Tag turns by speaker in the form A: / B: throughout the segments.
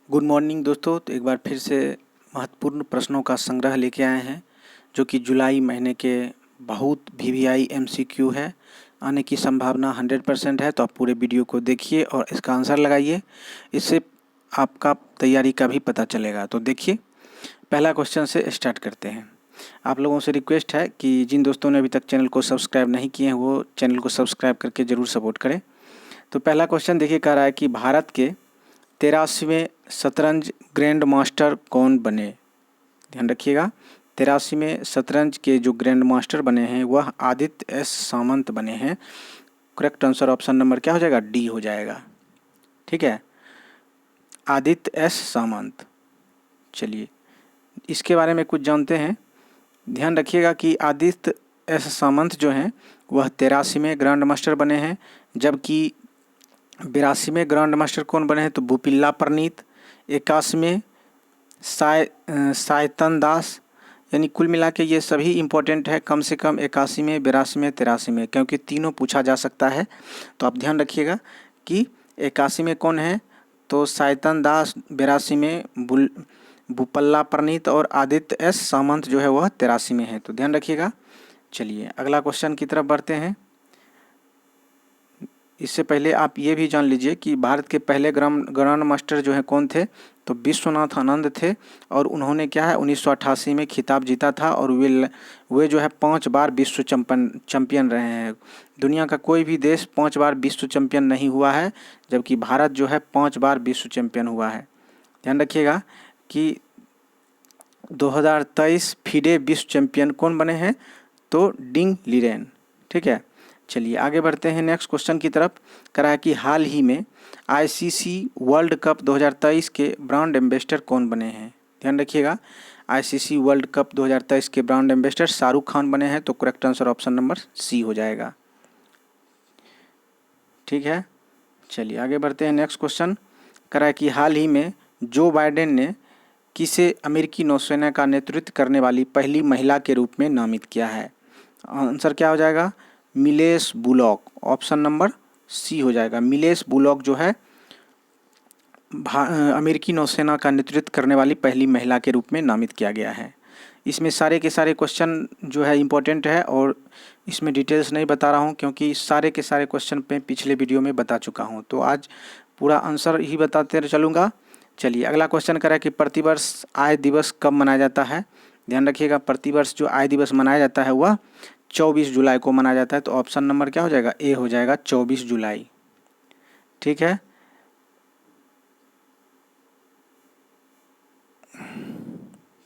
A: Good morning दोस्तों। तो एक बार फिर से महत्वपूर्ण प्रश्नों का संग्रह लेके आए हैं जो कि जुलाई महीने के बहुत वीवीआई एमसीक्यू है। आने की संभावना 100% है। तो आप पूरे वीडियो को देखिए और इसका आंसर लगाइए। इससे आपका तैयारी का भी पता चलेगा। तो देखिए, पहला क्वेश्चन से स्टार्ट करते हैं। आप लोगों से रिक्वेस्ट है कि जिन दोस्तों ने अभी तक चैनल को सब्सक्राइब नहीं किए हैं वो चैनल को सब्सक्राइब करके ज़रूर सपोर्ट करें। तो पहला क्वेश्चन देखिए, कह रहा है कि भारत के 83वें शतरंज ग्रैंड मास्टर कौन बने। ध्यान रखिएगा, 83वें शतरंज के जो ग्रैंड मास्टर बने हैं वह आदित्य एस सामंत बने हैं। करेक्ट आंसर ऑप्शन नंबर क्या हो जाएगा, डी हो जाएगा। ठीक है, आदित्य एस सामंत। चलिए इसके बारे में कुछ जानते हैं। ध्यान रखिएगा कि आदित्य एस सामंत जो हैं वह 83वें ग्रैंड मास्टर बने हैं, जबकि 82वें ग्रैंड मास्टर कौन बने हैं तो बुपिल्ला परनीत। 81वें सायतन दास। यानी कुल मिला के ये सभी इम्पोर्टेंट है, कम से कम 81वें 82वें 83वें, क्योंकि तीनों पूछा जा सकता है। तो आप ध्यान रखिएगा कि 81 में कौन है तो सायतन दास, 82 में बुपल्ला परनीत और आदित्य एस सामंत जो है वह 83 में है। तो ध्यान रखिएगा। चलिए अगला क्वेश्चन की तरफ बढ़ते हैं। इससे पहले आप ये भी जान लीजिए कि भारत के पहले ग्रैंड मास्टर जो हैं कौन थे तो विश्वनाथ आनंद थे। और उन्होंने क्या है 1988 में खिताब जीता था और वे जो है 5 बार विश्व चैंपियन रहे हैं। दुनिया का कोई भी देश 5 बार विश्व चैंपियन नहीं हुआ है, जबकि भारत जो है 5 बार विश्व चैंपियन हुआ है। ध्यान रखिएगा कि 2023 फीडे विश्व चैंपियन कौन बने हैं तो डिंग लीरेन। ठीक है, चलिए आगे बढ़ते हैं नेक्स्ट क्वेश्चन की तरफ। करा है कि हाल ही में आईसीसी वर्ल्ड कप 2023 के ब्रांड एम्बेसडर कौन बने हैं। ध्यान रखिएगा, आईसीसी वर्ल्ड कप 2023 के ब्रांड एम्बेसडर शाहरुख खान बने हैं। तो correct answer option number C हो जाएगा। ठीक है, चलिए आगे बढ़ते हैं नेक्स्ट क्वेश्चन। करा है कि हाल ही में जो बाइडेन ने किसे अमेरिकी नौसेना का नेतृत्व करने वाली पहली महिला के रूप में नामित किया है। आंसर क्या हो जाएगा, मिलेश बुलॉक। ऑप्शन नंबर सी हो जाएगा। मिलेश बुलॉक जो है अमेरिकी नौसेना का नेतृत्व करने वाली पहली महिला के रूप में नामित किया गया है। इसमें सारे के सारे क्वेश्चन जो है इम्पोर्टेंट है और इसमें डिटेल्स नहीं बता रहा हूँ क्योंकि सारे के सारे क्वेश्चन पे पिछले वीडियो में बता चुका हूँ। तो आज पूरा आंसर ही बताते चलूँगा। चलिए अगला क्वेश्चन करा कि प्रतिवर्ष आय दिवस कब मनाया जाता है। ध्यान रखिएगा, प्रतिवर्ष जो आय दिवस मनाया जाता है वह 24 जुलाई को मनाया जाता है। तो ऑप्शन नंबर क्या हो जाएगा, ए हो जाएगा, 24 जुलाई। ठीक है,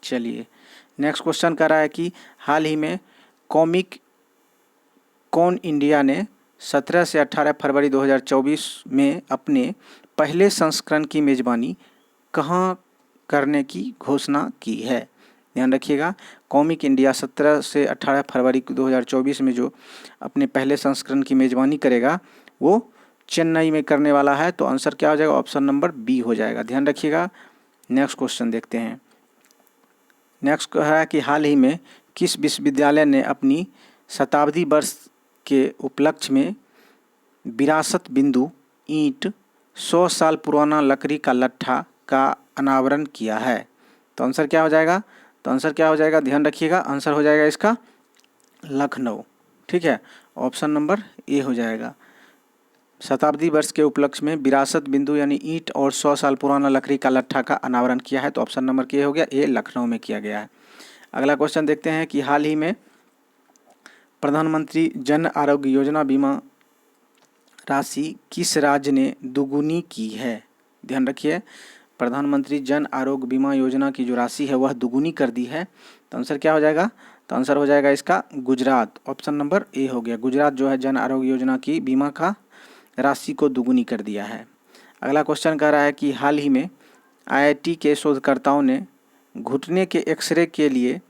A: चलिए नेक्स्ट क्वेश्चन कर रहा है कि हाल ही में कॉमिक कॉन इंडिया ने 17 से 18 फरवरी 2024 में अपने पहले संस्करण की मेज़बानी कहाँ करने की घोषणा की है। ध्यान रखिएगा, कॉमिक इंडिया 17 से 18 फरवरी 2024 में जो अपने पहले संस्करण की मेज़बानी करेगा वो चेन्नई में करने वाला है। तो आंसर क्या हो जाएगा, ऑप्शन नंबर बी हो जाएगा। ध्यान रखिएगा। नेक्स्ट क्वेश्चन देखते हैं। नेक्स्ट है कि हाल ही में किस विश्वविद्यालय ने अपनी शताब्दी वर्ष के उपलक्ष्य में विरासत बिंदु ईंट 100 साल पुराना लकड़ी का लट्ठा का अनावरण किया है। तो आंसर क्या हो जाएगा, तो आंसर क्या हो जाएगा, ध्यान रखिएगा, आंसर हो जाएगा इसका लखनऊ। ठीक है, ऑप्शन नंबर ए हो जाएगा। शताब्दी वर्ष के उपलक्ष्य में विरासत बिंदु यानी ईंट और 100 साल पुराना लकड़ी का लट्ठा का अनावरण किया है। तो ऑप्शन नंबर क्या हो गया, ए लखनऊ में किया गया है। अगला क्वेश्चन देखते हैं कि हाल ही में प्रधानमंत्री जन आरोग्य योजना बीमा राशि किस राज्य ने दुगुनी की है। ध्यान रखिए, प्रधानमंत्री जन आरोग्य बीमा योजना की जो राशि है वह दुगुनी कर दी है। तो आंसर क्या हो जाएगा, तो आंसर हो जाएगा इसका गुजरात। ऑप्शन नंबर ए हो गया, गुजरात जो है जन आरोग्य योजना की बीमा का राशि को दुगुनी कर दिया है। अगला क्वेश्चन कह रहा है कि हाल ही में आईआईटी के शोधकर्ताओं ने घुटने के एक्सरे के लिए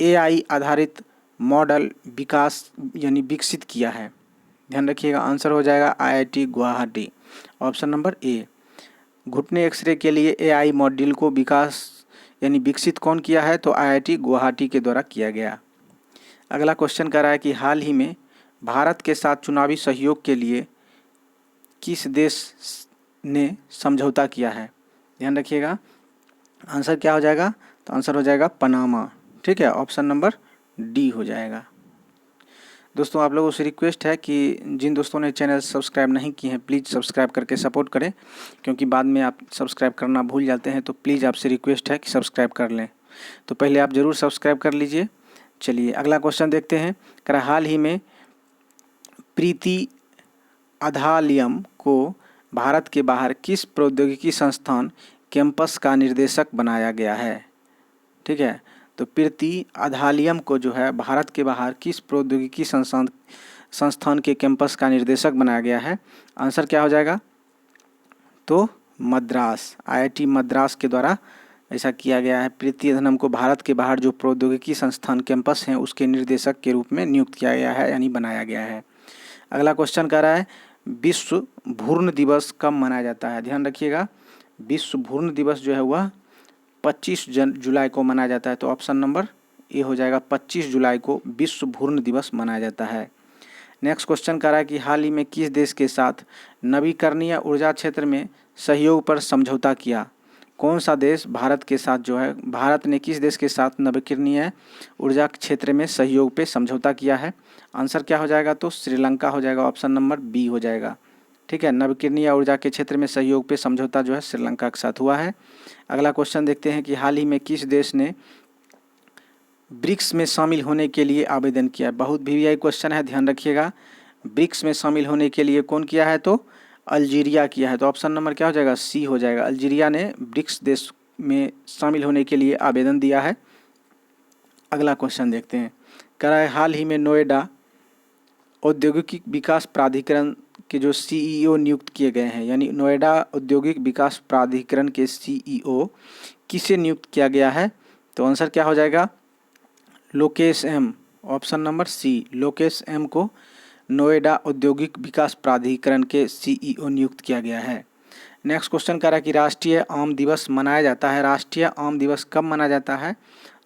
A: एआई आधारित मॉडल विकसित किया है। ध्यान रखिएगा, आंसर हो जाएगा IIT Guwahati. Option number A, घुटने एक्सरे के लिए एआई मॉडल को विकसित कौन किया है तो आईआईटी गुवाहाटी के द्वारा किया गया। अगला क्वेश्चन कह रहा है कि हाल ही में भारत के साथ चुनावी सहयोग के लिए किस देश ने समझौता किया है। ध्यान रखिएगा। आंसर क्या हो जाएगा? तो आंसर हो जाएगा पनामा। ठीक है, ऑप्शन नंबर डी हो जाएगा। दोस्तों आप लोगों से रिक्वेस्ट है कि जिन दोस्तों ने चैनल सब्सक्राइब नहीं किए हैं प्लीज़ सब्सक्राइब करके सपोर्ट करें, क्योंकि बाद में आप सब्सक्राइब करना भूल जाते हैं। तो प्लीज़ आपसे रिक्वेस्ट है कि सब्सक्राइब कर लें। तो पहले आप ज़रूर सब्सक्राइब कर लीजिए। चलिए अगला क्वेश्चन देखते हैं। कह हाल ही में प्रीति आधालियम को भारत के बाहर किस प्रौद्योगिकी संस्थान कैंपस का निर्देशक बनाया गया है? ठीक है, तो प्रीति आधालियम को जो है भारत के बाहर किस प्रौद्योगिकी संस्थान के कैंपस का निर्देशक बनाया गया है? आंसर क्या हो जाएगा? तो मद्रास, आईआईटी मद्रास के द्वारा ऐसा किया गया है। प्रीति आधालियम को भारत के बाहर जो प्रौद्योगिकी संस्थान कैंपस हैं उसके निर्देशक के रूप में नियुक्त किया गया है, यानी बनाया गया है। अगला क्वेश्चन कह रहा है विश्व भ्रूण दिवस कब मनाया जाता है? ध्यान रखिएगा, विश्व भ्रूण दिवस जो है वह 25 जुलाई को मनाया जाता है। तो ऑप्शन नंबर ए हो जाएगा, 25 जुलाई को विश्व भ्रूण दिवस मनाया जाता है। नेक्स्ट क्वेश्चन कह रहा है कि हाल ही में किस देश के साथ नवीकरणीय ऊर्जा क्षेत्र में सहयोग पर समझौता किया? कौन सा देश भारत के साथ जो है, भारत ने किस देश के साथ नवीकरणीय ऊर्जा क्षेत्र में सहयोग पे समझौता किया है? आंसर क्या हो जाएगा? तो श्रीलंका हो जाएगा, ऑप्शन नंबर बी हो जाएगा। ठीक है, नवीकरणीय ऊर्जा के क्षेत्र में सहयोग पे समझौता जो है श्रीलंका के साथ हुआ है। अगला क्वेश्चन देखते हैं कि हाल ही में किस देश ने ब्रिक्स में शामिल होने के लिए आवेदन किया? बहुत वीवीआई क्वेश्चन है, ध्यान रखिएगा। ब्रिक्स में शामिल होने के लिए कौन किया है? तो अल्जीरिया किया है। तो ऑप्शन नंबर क्या हो जाएगा? सी हो जाएगा। अल्जीरिया ने ब्रिक्स देश में शामिल होने के लिए आवेदन दिया है। अगला क्वेश्चन देखते हैं। कह रहा है हाल ही में नोएडा औद्योगिक विकास प्राधिकरण के जो सीईओ नियुक्त किए गए हैं, यानी नोएडा औद्योगिक विकास प्राधिकरण के सीईओ किसे नियुक्त किया गया है? तो आंसर क्या हो जाएगा? Lokesh M, option number C, Lokesh M को नोएडा औद्योगिक विकास प्राधिकरण के सीईओ नियुक्त किया गया है। नेक्स्ट क्वेश्चन कह रहा है कि राष्ट्रीय आम दिवस मनाया जाता है, राष्ट्रीय आम दिवस कब मनाया जाता है?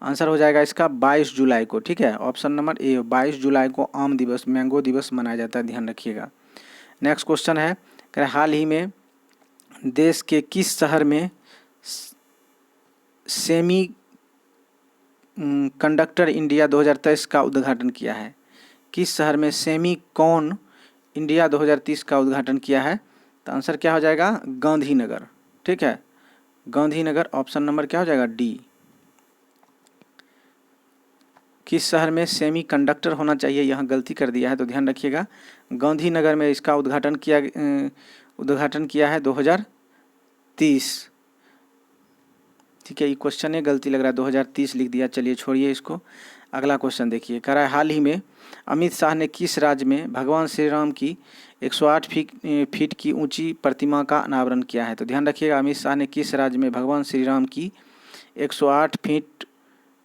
A: आंसर हो जाएगा इसका 22 जुलाई को। ठीक है, ऑप्शन नंबर ए, 22 जुलाई को आम दिवस, मैंगो दिवस मनाया जाता है, ध्यान रखिएगा। नेक्स्ट क्वेश्चन है, कह रहा है हाल ही में देश के किस शहर में सेमी कंडक्टर इंडिया 2023 का उद्घाटन किया है? किस शहर में सेमी कॉन इंडिया 2030 का उद्घाटन किया है? तो आंसर क्या हो जाएगा? गांधीनगर। ठीक है, गांधीनगर, ऑप्शन नंबर क्या हो जाएगा? डी। किस शहर में सेमी कंडक्टर होना चाहिए, यहाँ गलती कर दिया है, तो ध्यान रखिएगा। गांधीनगर में इसका उद्घाटन किया है 2030। ठीक है, ये क्वेश्चन है, गलती लग रहा है, 2030 लिख दिया। चलिए छोड़िए इसको। अगला क्वेश्चन देखिए, कह रहा है हाल ही में अमित शाह ने किस राज्य में भगवान श्री राम की 108 फीट की ऊंची प्रतिमा का अनावरण किया है? तो ध्यान रखिएगा, अमित शाह ने किस राज्य में भगवान श्री राम की 108 फीट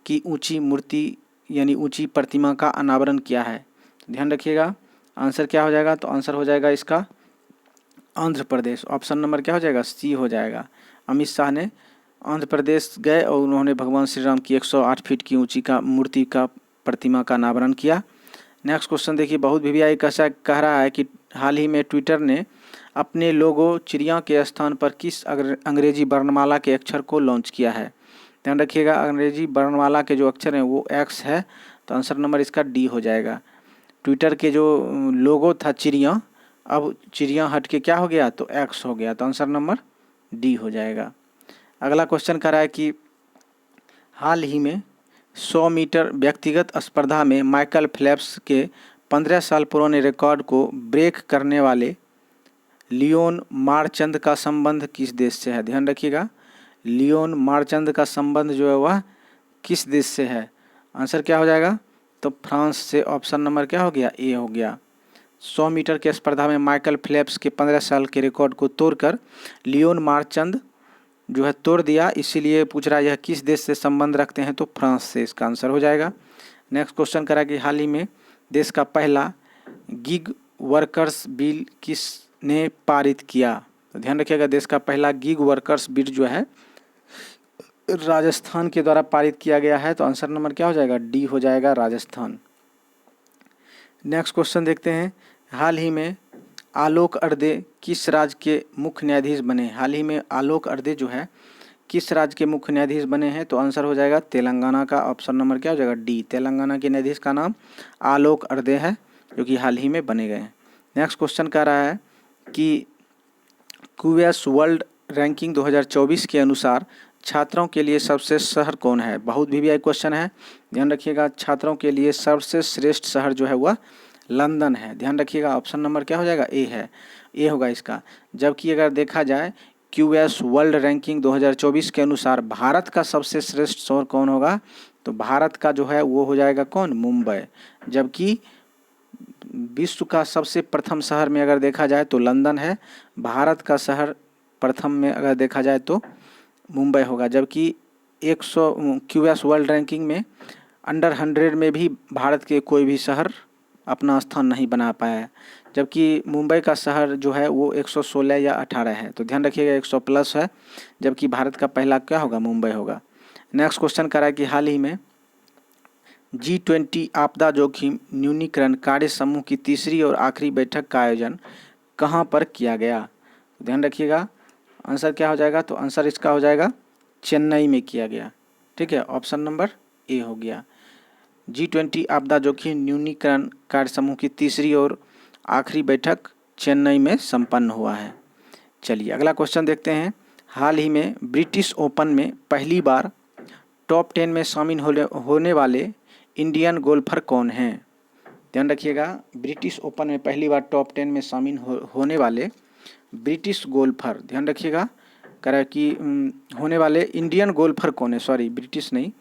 A: की ऊंची मूर्ति यानी ऊंची प्रतिमा का अनावरण किया है? तो ध्यान रखिएगा, आंसर क्या हो जाएगा? तो आंसर हो जाएगा इसका आंध्र प्रदेश, ऑप्शन नंबर क्या हो जाएगा? सी हो जाएगा। अमित शाह ने आंध्र प्रदेश गए और उन्होंने भगवान श्री राम की 108 फीट की ऊंची का मूर्ति का प्रतिमा का अनावरण किया। नेक्स्ट क्वेश्चन देखिए, बहुत वीवीआई कह रहा है कि हाल ही में ट्विटर ने अपने लोगो चिड़िया के स्थान पर किस अंग्रेजी वर्णमाला के अक्षर को लॉन्च किया है? ध्यान रखिएगा, अंग्रेजी वर्णमाला के जो अक्षर हैं वो एक्स है, तो आंसर नंबर इसका डी हो जाएगा। ट्विटर के जो लोगो था चिड़िया, अब चिड़िया हट के क्या हो गया? तो एक्स हो गया, तो आंसर नंबर डी हो जाएगा। अगला क्वेश्चन कह रहा है कि हाल ही में 100 मीटर व्यक्तिगत स्पर्धा में माइकल फेल्प्स के 15 साल पुराने रिकॉर्ड को ब्रेक करने वाले लियोन मारचंद का संबंध किस देश से है? ध्यान रखिएगा, लियोन मारचंद का संबंध जो है वह किस देश से है? आंसर क्या हो जाएगा? तो फ्रांस से, ऑप्शन नंबर क्या हो गया? ए हो गया। 100 मीटर की स्पर्धा में माइकल फेल्प्स के 15 साल के रिकॉर्ड को तोड़कर लियोन मारचंद जो है तोड़ दिया, इसीलिए पूछ रहा है यह किस देश से संबंध रखते हैं? तो फ्रांस से, इसका आंसर हो जाएगा। नेक्स्ट क्वेश्चन करा कि हाल ही में देश का पहला गिग वर्कर्स बिल किसने पारित किया? तो ध्यान रखिएगा, देश का पहला गिग वर्कर्स बिल जो है राजस्थान के द्वारा पारित किया गया है, तो आंसर नंबर क्या हो जाएगा? डी हो जाएगा, राजस्थान। नेक्स्ट क्वेश्चन देखते हैं, हाल ही में आलोक अर्दे किस राज्य के मुख्य न्यायाधीश बने? हाल ही में आलोक अर्दे जो है किस राज्य के मुख्य न्यायाधीश बने हैं? तो आंसर हो जाएगा तेलंगाना का। ऑप्शन नंबर क्या हो जाएगा? डी। तेलंगाना के न्यायाधीश का नाम आलोक अर्दे है, जो कि हाल ही में बने गए हैं। नेक्स्ट क्वेश्चन कह रहा है कि क्यूएस वर्ल्ड रैंकिंग 2024 के अनुसार छात्रों के लिए सबसे शहर कौन है? बहुत वीवीआई क्वेश्चन है, ध्यान रखिएगा। छात्रों के लिए सबसे श्रेष्ठ शहर जो है वह लंदन है, ध्यान रखिएगा। ऑप्शन नंबर क्या हो जाएगा? ए है, ए होगा इसका। जबकि अगर देखा जाए क्यूएस वर्ल्ड रैंकिंग 2024 के अनुसार भारत का सबसे श्रेष्ठ शहर कौन होगा? तो भारत का जो है वो हो जाएगा कौन? मुंबई। जबकि विश्व का सबसे प्रथम शहर में अगर देखा जाए तो लंदन है, भारत का शहर प्रथम में अगर देखा जाए तो मुंबई होगा। जबकि 100 क्यूएस वर्ल्ड रैंकिंग में अंडर 100 में भी भारत के कोई भी शहर अपना स्थान नहीं बना पाया है, जबकि मुंबई का शहर जो है वो 116 या 18 है। तो ध्यान रखिएगा 100 प्लस है, जबकि भारत का पहला क्या होगा? मुंबई होगा। नेक्स्ट क्वेश्चन कर रहा है कि हाल ही में G20 आपदा जोखिम न्यूनीकरण कार्य समूह की तीसरी और आखिरी बैठक का आयोजन कहाँ पर किया गया? ध्यान रखिएगा आंसर क्या हो जाएगा? तो आंसर इसका हो जाएगा चेन्नई में किया गया, ठीक है। ऑप्शन नंबर ए हो गया। G20 आपदा जोखिम न्यूनीकरण कार्य समूह की तीसरी और आखिरी बैठक चेन्नई में संपन्न हुआ है। चलिए अगला क्वेश्चन देखते हैं। हाल ही में ब्रिटिश ओपन में पहली बार टॉप 10 में शामिल होने वाले इंडियन गोल्फर कौन हैं? ध्यान रखिएगा ब्रिटिश ओपन में पहली बार टॉप 10 में शामिल होने वाले ब्रिटिश गोल्फर, ध्यान रखिएगा करा कि होने वाले इंडियन गोल्फर कौन है? सॉरी ब्रिटिश नहीं,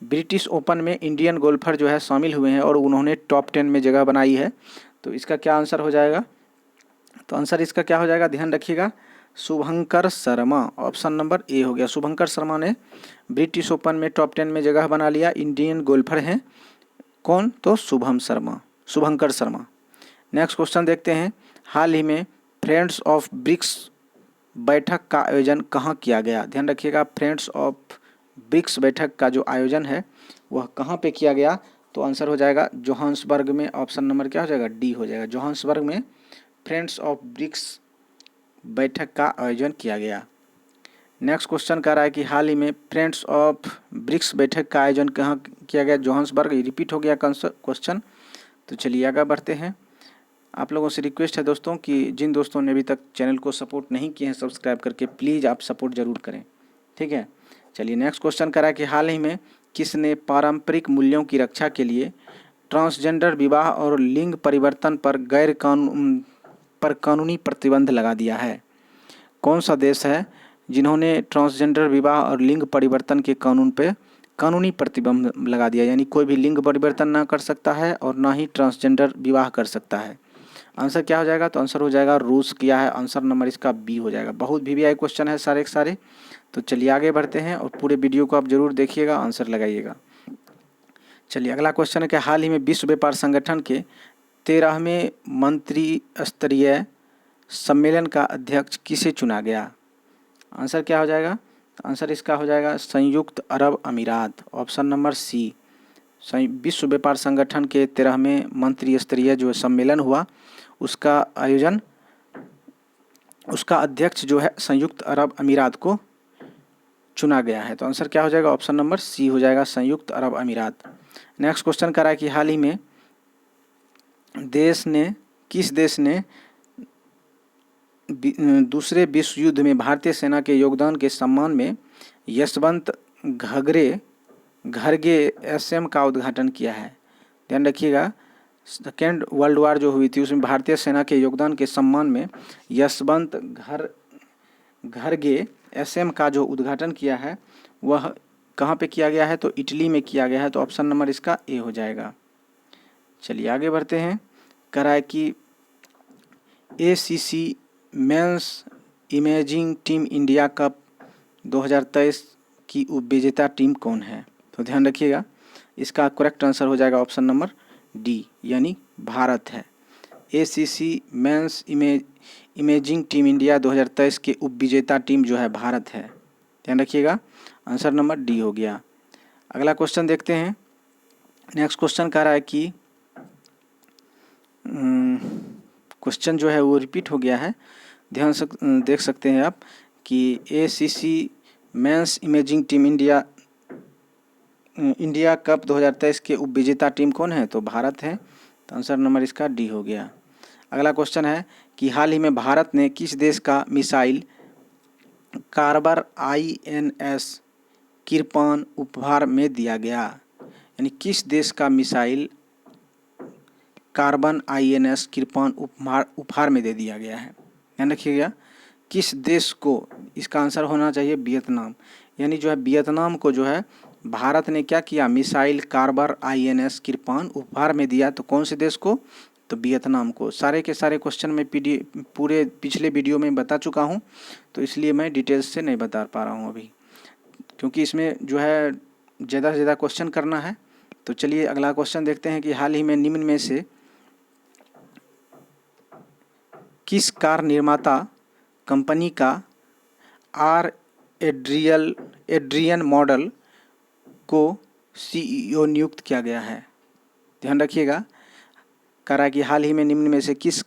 A: ब्रिटिश ओपन में इंडियन गोल्फर जो है शामिल हुए हैं और उन्होंने टॉप 10 में जगह बनाई है। तो इसका क्या आंसर हो जाएगा? तो आंसर इसका क्या हो जाएगा? ध्यान रखिएगा शुभंकर शर्मा। ऑप्शन नंबर ए हो गया। शुभंकर शर्मा ने ब्रिटिश ओपन में टॉप 10 में जगह बना लिया। इंडियन गोल्फर हैं कौन? तो शुभंकर शर्मा। नेक्स्ट क्वेश्चन देखते हैं। हाल ही में फ्रेंड्स ऑफ ब्रिक्स बैठक का आयोजन कहाँ किया गया? ध्यान रखिएगा फ्रेंड्स ऑफ ब्रिक्स बैठक का जो आयोजन है वह कहाँ पे किया गया? तो आंसर हो जाएगा जोहान्सबर्ग में। ऑप्शन नंबर क्या हो जाएगा? डी हो जाएगा। जोहान्सबर्ग में फ्रेंड्स ऑफ ब्रिक्स बैठक का आयोजन किया गया। नेक्स्ट क्वेश्चन कह रहा है कि हाल ही में फ्रेंड्स ऑफ ब्रिक्स बैठक का आयोजन कहाँ किया गया? जोहान्सबर्ग। रिपीट हो गया क्वेश्चन। तो चलिए आगे बढ़ते हैं। आप लोगों से रिक्वेस्ट है दोस्तों कि जिन दोस्तों ने अभी तक चैनल को सपोर्ट नहीं किए हैं सब्सक्राइब करके प्लीज़ आप सपोर्ट ज़रूर करें, ठीक है। चलिए नेक्स्ट क्वेश्चन करा कि हाल ही में किसने पारंपरिक मूल्यों की रक्षा के लिए ट्रांसजेंडर विवाह और लिंग परिवर्तन पर कानूनी प्रतिबंध लगा दिया है? कौन सा देश है जिन्होंने ट्रांसजेंडर विवाह और लिंग परिवर्तन के कानून पे कानूनी प्रतिबंध लगा दिया? यानी कोई भी लिंग परिवर्तन ना कर सकता है और ना ही ट्रांसजेंडर विवाह कर सकता है। आंसर क्या हो जाएगा? तो आंसर हो जाएगा रूस किया है। आंसर नंबर इसका बी हो जाएगा। बहुत वीवीआई क्वेश्चन है सारे के सारे। तो चलिए आगे बढ़ते हैं और पूरे वीडियो को आप जरूर देखिएगा, आंसर लगाइएगा। चलिए अगला क्वेश्चन है कि हाल ही में विश्व व्यापार संगठन के 13वें मंत्री स्तरीय सम्मेलन का अध्यक्ष किसे चुना गया? आंसर क्या हो जाएगा? आंसर इसका हो जाएगा संयुक्त अरब अमीरात। Option number C. विश्व व्यापार संगठन के 13वें मंत्री स्तरीय जो सम्मेलन हुआ उसका आयोजन, उसका अध्यक्ष जो है संयुक्त अरब अमीरात को चुना गया है। तो आंसर क्या हो जाएगा? ऑप्शन नंबर सी हो जाएगा संयुक्त अरब अमीरात। नेक्स्ट क्वेश्चन कर रहा है कि हाल ही में किस देश ने दूसरे विश्व युद्ध में भारतीय सेना के योगदान के सम्मान में यशवंत घरगे एसएम का उद्घाटन किया है? ध्यान रखिएगा सेकेंड वर्ल्ड वार जो हुई थी उसमें भारतीय सेना के योगदान के सम्मान में यशवंत घरगे एसएम का जो उद्घाटन किया है वह कहाँ पे किया गया है? तो इटली में किया गया है। तो ऑप्शन नंबर इसका ए हो जाएगा। चलिए आगे बढ़ते हैं। कह रहा है कि ACC men's emerging team India cup 2023 की उपविजेता टीम कौन है? तो ध्यान रखिएगा इसका करेक्ट आंसर हो जाएगा ऑप्शन नंबर डी, यानी भारत है। ACC men's emerging team India 2023 के उपविजेता टीम जो है भारत है। ध्यान रखिएगा आंसर नंबर डी हो गया। अगला क्वेश्चन देखते हैं। नेक्स्ट क्वेश्चन कह रहा है कि क्वेश्चन जो है वो रिपीट हो गया है। देख सकते हैं आप कि ACC men's emerging team India cup 2023 के उप विजेता टीम कौन है? तो भारत है। तो आंसर नंबर इसका डी हो गया। अगला क्वेश्चन है कि हाल ही में भारत ने किस देश का मिसाइल कार्बर INS किरपान उपहार में दिया गया? यानी किस देश का मिसाइल कार्बन INS किरपान उपहार में दे दिया गया है? ध्यान रखिएगा, किस देश को, इसका आंसर होना चाहिए वियतनाम। यानी जो है वियतनाम को जो है भारत ने क्या किया, मिसाइल कार्बर INS किरपान उपहार में दिया। तो कौन से देश को? तो वियतनाम को। सारे के सारे क्वेश्चन में पूरे पिछले वीडियो में बता चुका हूं, तो इसलिए मैं डिटेल्स से नहीं बता पा रहा हूं अभी, क्योंकि इसमें जो है ज़्यादा से ज़्यादा क्वेश्चन करना है। तो चलिए अगला क्वेश्चन देखते हैं कि हाल ही में निम्न में से किस कार निर्माता कंपनी का आर एड्रियन मॉडल को CEO नियुक्त किया गया है? ध्यान रखिएगा, कह रहा है कि हाल ही में निम्न में से किस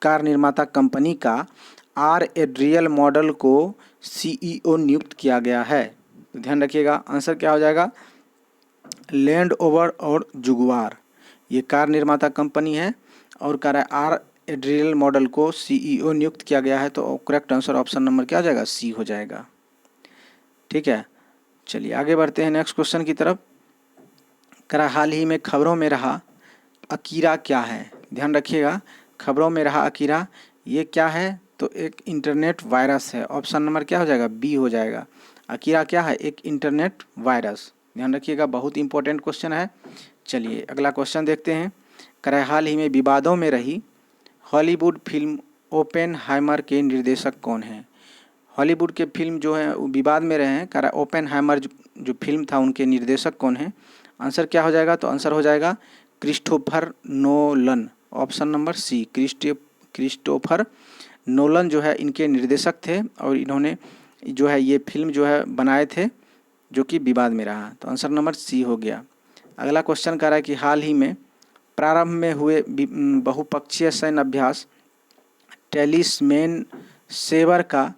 A: कार निर्माता कंपनी का आर एड्रियल मॉडल को CEO नियुक्त किया गया है? तो ध्यान रखिएगा, आंसर क्या हो जाएगा? लैंड ओवर और जुगुआर, ये कार निर्माता कंपनी है और कह रहा है आर एड्रियल मॉडल को CEO नियुक्त किया गया है। तो करेक्ट आंसर ऑप्शन नंबर क्या हो जाएगा? सी हो जाएगा। ठीक है, चलिए आगे बढ़ते हैं नेक्स्ट क्वेश्चन की तरफ। कह रहा हाल ही में खबरों में रहा अकीरा क्या है? ध्यान रखिएगा, खबरों में रहा अकीरा ये क्या है? तो एक इंटरनेट वायरस है। ऑप्शन नंबर क्या हो जाएगा? बी हो जाएगा। अकीरा क्या है? एक इंटरनेट वायरस। ध्यान रखिएगा, बहुत इंपॉर्टेंट क्वेश्चन है। चलिए अगला क्वेश्चन देखते हैं। कह रहा है हाल ही में विवादों में रही हॉलीवुड फिल्म ओपेनहाइमर के निर्देशक कौन हैं? हॉलीवुड के फिल्म जो है विवाद में रहे हैं। कह रहा है ओपेनहाइमर जो फिल्म था उनके निर्देशक कौन है? आंसर क्या हो जाएगा? तो आंसर हो जाएगा Christopher Nolan. Option number C, Christopher Nolan जो है इनके निर्देशक थे और इन्होंने जो है ये फिल्म जो है बनाए थे जो कि विवाद में रहा। तो आंसर नंबर सी हो गया। अगला क्वेश्चन कह रहा है कि हाल ही में प्रारंभ में हुए बहुपक्षीय सैन्य अभ्यास टेलिस्मेन सेवर का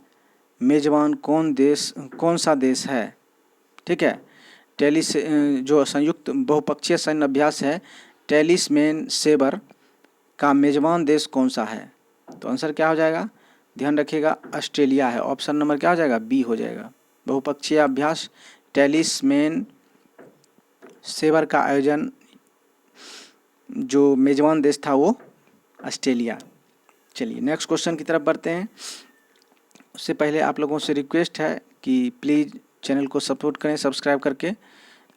A: मेजबान कौन सा देश है? ठीक है, जो संयुक्त बहुपक्षीय सैन्य अभ्यास है टेलिस्मेन सेवर का मेजबान देश कौन सा है? तो आंसर क्या हो जाएगा? ध्यान रखिएगा, ऑस्ट्रेलिया है। ऑप्शन नंबर क्या हो जाएगा? बी हो जाएगा। बहुपक्षीय अभ्यास टेलिस्मेन सेवर का आयोजन जो मेजबान देश था वो ऑस्ट्रेलिया। चलिए नेक्स्ट क्वेश्चन की तरफ बढ़ते हैं। उससे पहले आप लोगों से रिक्वेस्ट है कि प्लीज़ चैनल को सपोर्ट करें सब्सक्राइब करके।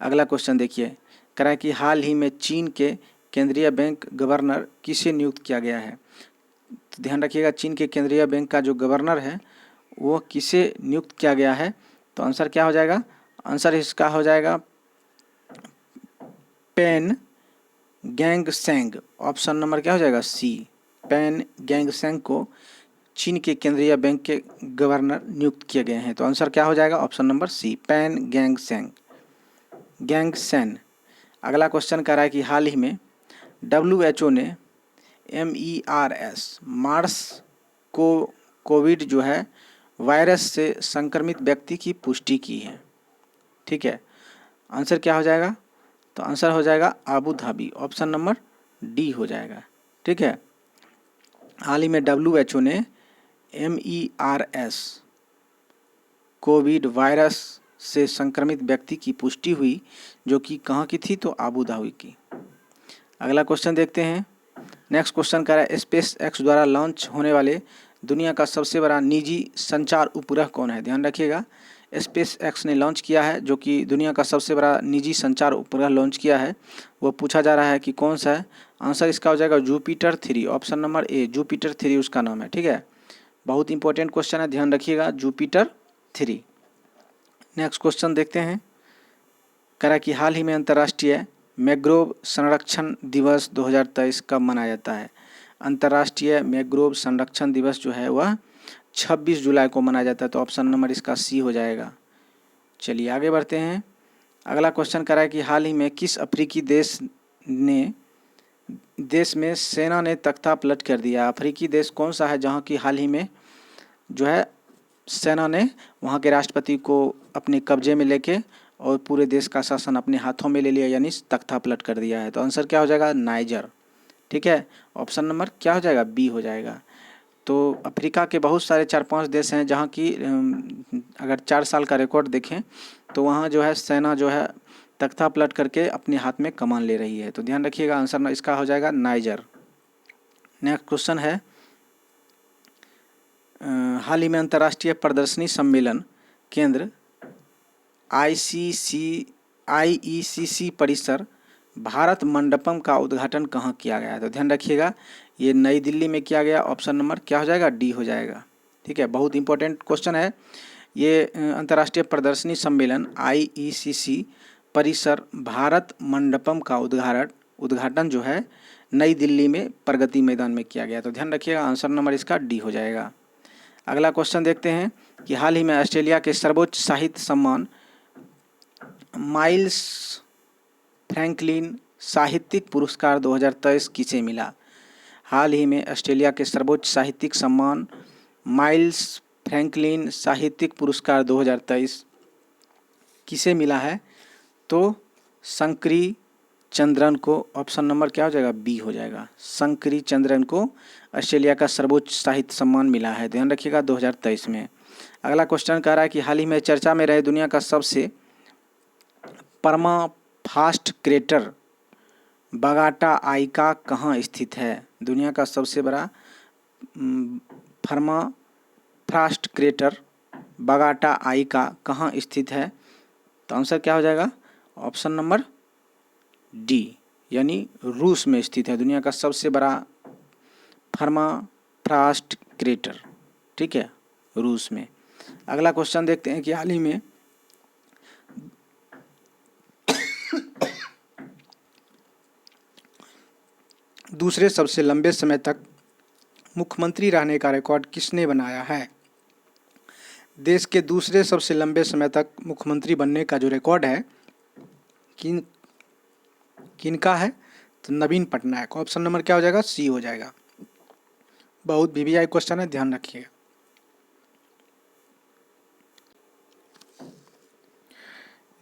A: अगला क्वेश्चन देखिए, कह रहा है कि हाल ही में चीन के केंद्रीय बैंक गवर्नर किसे नियुक्त किया गया है? तो ध्यान रखिएगा, चीन के केंद्रीय बैंक का जो गवर्नर है वो किसे नियुक्त किया गया है? तो आंसर क्या हो जाएगा? आंसर इसका हो जाएगा पेन गैंगसेंग। ऑप्शन नंबर क्या हो जाएगा? सी, पेन गैंगसेंग को चीन के केंद्रीय बैंक के गवर्नर नियुक्त किए गए हैं। तो आंसर क्या हो जाएगा? ऑप्शन नंबर सी, पेन गैंगसेन। अगला क्वेश्चन कह रहा है कि हाल ही में WHO ने MERS मार्स को कोविड जो है वायरस से संक्रमित व्यक्ति की पुष्टि की है। ठीक है, आंसर क्या हो जाएगा? तो आंसर हो जाएगा Abu Dhabi. Option number D हो जाएगा। ठीक है, हाल ही में WHO ने MERS कोविड वायरस से संक्रमित व्यक्ति की पुष्टि हुई जो कि कहाँ की थी? तो आबू धाबी की। अगला क्वेश्चन देखते हैं। नेक्स्ट क्वेश्चन कह रहा है स्पेस एक्स द्वारा लॉन्च होने वाले दुनिया का सबसे बड़ा निजी संचार उपग्रह कौन है? ध्यान रखिएगा, स्पेस एक्स ने लॉन्च किया है जो कि दुनिया का सबसे बड़ा निजी संचार उपग्रह लॉन्च किया है। वो पूछा जा रहा है कि कौन सा है? आंसर इसका हो जाएगा Jupiter 3। Option number A, Jupiter 3 उसका नाम है। ठीक है, बहुत इंपॉर्टेंट क्वेश्चन है, ध्यान रखिएगा, जुपिटर 3। नेक्स्ट क्वेश्चन देखते हैं। कह रहा है कि हाल ही में अंतर्राष्ट्रीय मैंग्रोव संरक्षण दिवस 2023 कब मनाया जाता है? अंतर्राष्ट्रीय मैंग्रोव संरक्षण दिवस जो है वह 26 जुलाई को मनाया जाता है। तो ऑप्शन नंबर इसका सी हो जाएगा। चलिए आगे बढ़ते हैं। अगला क्वेश्चन कह रहा है कि हाल ही में किस अफ्रीकी देश ने देश में सेना ने तख्ता पलट कर दिया। अफ्रीकी देश कौन सा है जहाँ की हाल ही में जो है सेना ने वहाँ के राष्ट्रपति को अपने कब्जे में लेके और पूरे देश का शासन अपने हाथों में ले लिया, यानी तख्ता पलट कर दिया है। तो आंसर क्या हो जाएगा? नाइजर। ठीक है, ऑप्शन नंबर क्या हो जाएगा? बी हो जाएगा। तो अफ्रीका के बहुत सारे 4-5 देश हैं जहाँ की अगर 4 साल का रिकॉर्ड देखें तो वहाँ जो है सेना जो है तख्ता पलट करके अपने हाथ में कमान ले रही है। तो ध्यान रखिएगा, आंसर इसका हो जाएगा नाइजर। नेक्स्ट क्वेश्चन है, हाल ही में अंतर्राष्ट्रीय प्रदर्शनी सम्मेलन केंद्र आईईसीसी परिसर भारत मंडपम का उद्घाटन कहाँ किया गया है? तो ध्यान रखिएगा, ये नई दिल्ली में किया गया। ऑप्शन नंबर क्या हो जाएगा? डी हो जाएगा। ठीक है, बहुत इंपॉर्टेंट क्वेश्चन है ये। अंतर्राष्ट्रीय प्रदर्शनी सम्मेलन आईईसीसी परिसर भारत मंडपम का उद्घाटन जो है नई दिल्ली में प्रगति मैदान में किया गया। तो ध्यान रखिएगा, आंसर नंबर इसका डी हो जाएगा। अगला क्वेश्चन देखते हैं कि हाल ही में ऑस्ट्रेलिया के सर्वोच्च साहित्य सम्मान माइल्स फ्रैंकलिन साहित्यिक पुरस्कार 2023 किसे मिला? हाल ही में ऑस्ट्रेलिया के सर्वोच्च साहित्यिक सम्मान माइल्स फ्रैंकलिन साहित्यिक पुरस्कार 2023 किसे मिला है? तो शंकरी चंद्रन को। ऑप्शन नंबर क्या हो जाएगा? बी हो जाएगा। शंकरी चंद्रन को ऑस्ट्रेलिया का सर्वोच्च साहित्य सम्मान मिला है। ध्यान रखिएगा 2023 में। अगला क्वेश्चन कह रहा है कि हाल ही में चर्चा में रहे दुनिया का सबसे परमाफास्ट क्रेटर बगाटा आइका कहाँ स्थित है? दुनिया का सबसे बड़ा परमाफास्ट क्रेटर बगाटा आइका कहाँ स्थित है? तो आंसर क्या हो जाएगा? ऑप्शन नंबर डी, यानी रूस में स्थित है दुनिया का सबसे बड़ा परमाफ्रॉस्ट क्रेटर। ठीक है, रूस में। अगला क्वेश्चन देखते हैं कि हाल ही में दूसरे सबसे लंबे समय तक मुख्यमंत्री रहने का रिकॉर्ड किसने बनाया है? देश के दूसरे सबसे लंबे समय तक मुख्यमंत्री बनने का जो रिकॉर्ड है किनका है? तो नवीन पटनायक। ऑप्शन नंबर क्या हो जाएगा? सी हो जाएगा। बहुत वीवीआई क्वेश्चन है, ध्यान रखिएगा।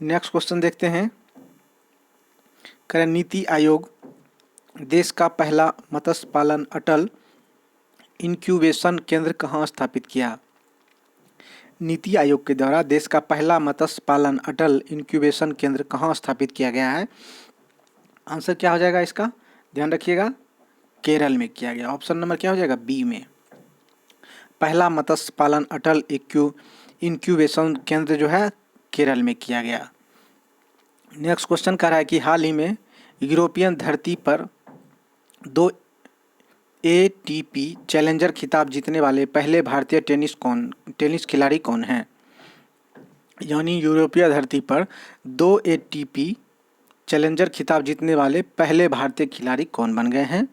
A: नेक्स्ट क्वेश्चन देखते हैं, करें नीति आयोग देश का पहला मत्स्य पालन अटल इंक्यूबेशन केंद्र कहाँ स्थापित किया? नीति आयोग के द्वारा देश का पहला मत्स्य पालन अटल इंक्यूबेशन केंद्र कहाँ स्थापित किया गया है? आंसर क्या हो जाएगा इसका? ध्यान रखिएगा, केरल में किया गया। ऑप्शन नंबर क्या हो जाएगा? बी में। पहला मत्स्य पालन अटल इंक्यूबेशन केंद्र जो है केरल में किया गया। नेक्स्ट क्वेश्चन कह रहा है कि हाल ही में यूरोपियन धरती पर 2 ATP चैलेंजर खिताब जीतने वाले पहले भारतीय टेनिस खिलाड़ी कौन हैं? यानी यूरोपीय धरती पर 2 ATP चैलेंजर खिताब जीतने वाले पहले भारतीय खिलाड़ी कौन बन गए हैं?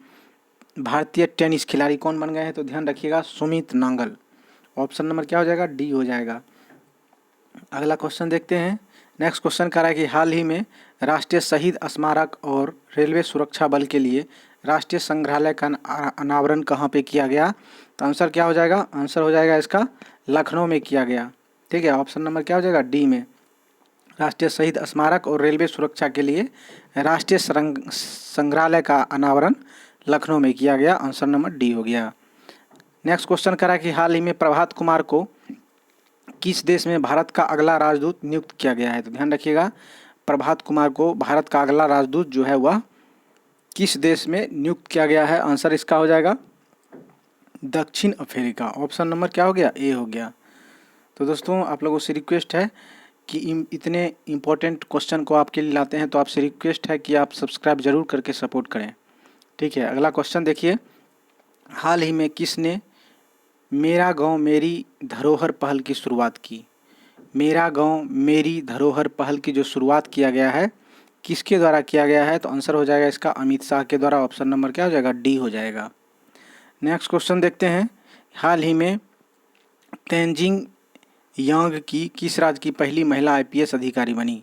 A: भारतीय टेनिस खिलाड़ी कौन बन गए हैं? तो ध्यान रखिएगा, सुमित नांगल। ऑप्शन नंबर क्या हो जाएगा? डी हो जाएगा। अगला क्वेश्चन देखते हैं। नेक्स्ट क्वेश्चन कह रहा है कि हाल ही में राष्ट्रीय शहीद स्मारक और रेलवे सुरक्षा बल के लिए राष्ट्रीय संग्रहालय का अनावरण कहाँ पे किया गया? तो आंसर क्या हो जाएगा? आंसर हो जाएगा इसका लखनऊ में किया गया। ठीक है, ऑप्शन नंबर क्या हो जाएगा? डी में। राष्ट्रीय शहीद स्मारक और रेलवे सुरक्षा के लिए राष्ट्रीय संग्रहालय का अनावरण लखनऊ में किया गया। आंसर नंबर डी हो गया। नेक्स्ट क्वेश्चन करा कि हाल ही में प्रभात कुमार को किस देश में भारत का अगला राजदूत नियुक्त किया गया है? तो ध्यान रखिएगा, प्रभात कुमार को भारत का अगला राजदूत जो है वह किस देश में नियुक्त किया गया है? आंसर इसका हो जाएगा दक्षिण अफ्रीका। ऑप्शन नंबर क्या हो गया? ए हो गया। तो दोस्तों आप लोगों से रिक्वेस्ट है कि इतने इम्पोर्टेंट क्वेश्चन को आपके लिए लाते हैं तो आपसे रिक्वेस्ट है कि आप सब्सक्राइब जरूर करके सपोर्ट करें। ठीक है, अगला क्वेश्चन देखिए, हाल ही में किसने मेरा गांव मेरी धरोहर पहल की शुरुआत की? मेरा गांव मेरी धरोहर पहल की जो शुरुआत किया गया है किसके द्वारा किया गया है? तो आंसर हो जाएगा इसका अमित शाह के द्वारा। ऑप्शन नंबर क्या हो जाएगा? डी हो जाएगा। नेक्स्ट क्वेश्चन देखते हैं, हाल ही में तेंजिंग यांग की किस राज्य की पहली महिला IPS अधिकारी बनी?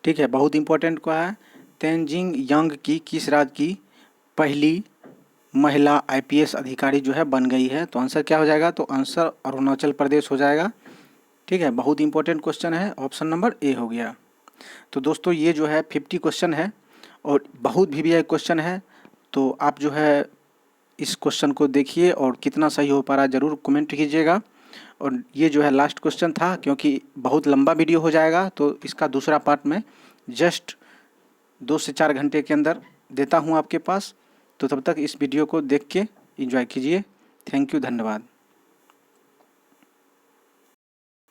A: ठीक है, बहुत इंपॉर्टेंट को है। तेंजिंग यांग की किस राज्य की पहली महिला IPS अधिकारी जो है बन गई है। तो आंसर क्या हो जाएगा? तो आंसर अरुणाचल प्रदेश हो जाएगा। ठीक है, बहुत इंपॉर्टेंट क्वेश्चन है, ऑप्शन नंबर ए हो गया। तो दोस्तों ये जो है 50 क्वेश्चन है और बहुत VVI क्वेश्चन है। तो आप जो है इस क्वेश्चन को देखिए और कितना सही हो पा रहा है ज़रूर कमेंट कीजिएगा। और ये जो है लास्ट क्वेश्चन था, क्योंकि बहुत लंबा वीडियो हो जाएगा तो इसका दूसरा पार्ट में जस्ट 2 से 4 घंटे के अंदर देता हूँ आपके पास। तो तब तक इस वीडियो को देख के एंजॉय कीजिए। थैंक यू, धन्यवाद।